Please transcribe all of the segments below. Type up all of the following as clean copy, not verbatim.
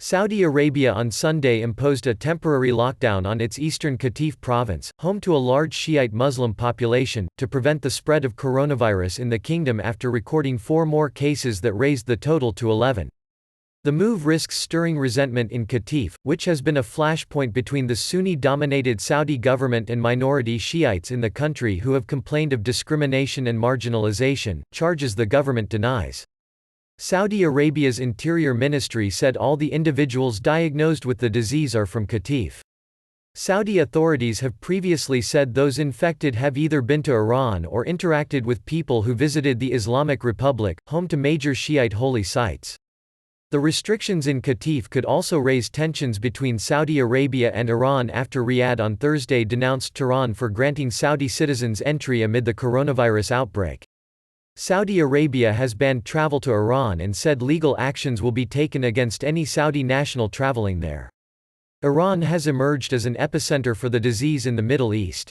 Saudi Arabia on Sunday imposed a temporary lockdown on its eastern Qatif province, home to a large Shiite Muslim population, to prevent the spread of coronavirus in the kingdom after recording 4 more cases that raised the total to 11. The move risks stirring resentment in Qatif, which has been a flashpoint between the Sunni-dominated Saudi government and minority Shiites in the country who have complained of discrimination and marginalization, charges the government denies. Saudi Arabia's Interior Ministry said all the individuals diagnosed with the disease are from Qatif. Saudi authorities have previously said those infected have either been to Iran or interacted with people who visited the Islamic Republic, home to major Shiite holy sites. The restrictions in Qatif could also raise tensions between Saudi Arabia and Iran after Riyadh on Thursday denounced Tehran for granting Saudi citizens entry amid the coronavirus outbreak. Saudi Arabia has banned travel to Iran and said legal actions will be taken against any Saudi national traveling there. Iran has emerged as an epicenter for the disease in the Middle East.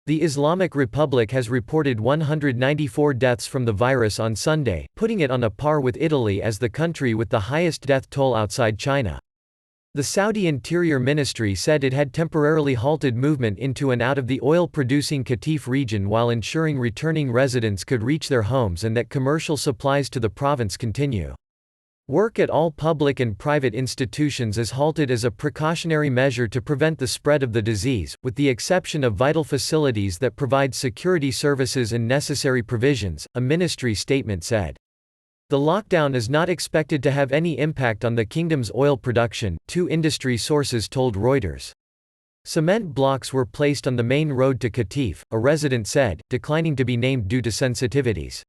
The Islamic Republic has reported 194 deaths from the virus on Sunday, putting it on a par with Italy as the country with the highest death toll outside China. The Saudi Interior Ministry said it had temporarily halted movement into and out of the oil-producing Qatif region while ensuring returning residents could reach their homes and that commercial supplies to the province continue. Work at all public and private institutions is halted as a precautionary measure to prevent the spread of the disease, with the exception of vital facilities that provide security services and necessary provisions, a ministry statement said. The lockdown is not expected to have any impact on the kingdom's oil production, 2 industry sources told Reuters. Cement blocks were placed on the main road to Qatif, a resident said, declining to be named due to sensitivities.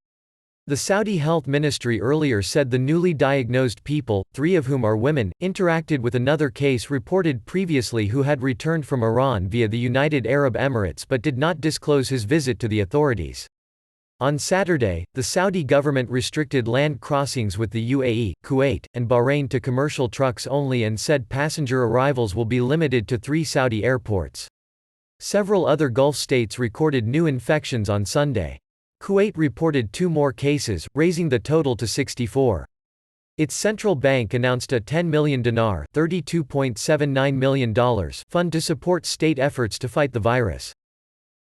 The Saudi Health Ministry earlier said the newly diagnosed people, 3 of whom are women, interacted with another case reported previously who had returned from Iran via the United Arab Emirates but did not disclose his visit to the authorities. On Saturday, the Saudi government restricted land crossings with the UAE, Kuwait, and Bahrain to commercial trucks only and said passenger arrivals will be limited to 3 Saudi airports. Several other Gulf states recorded new infections on Sunday. Kuwait reported 2 more cases, raising the total to 64. Its central bank announced a $10 million $32.79 million fund to support state efforts to fight the virus.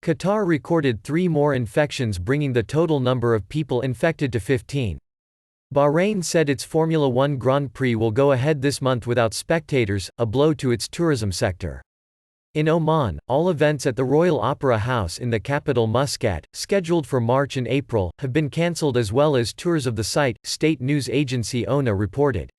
Qatar recorded 3 more infections, bringing the total number of people infected to 15. Bahrain said its Formula One Grand Prix will go ahead this month without spectators, a blow to its tourism sector. In Oman, all events at the Royal Opera House in the capital Muscat, scheduled for March and April, have been cancelled as well as tours of the site, state news agency ONA reported.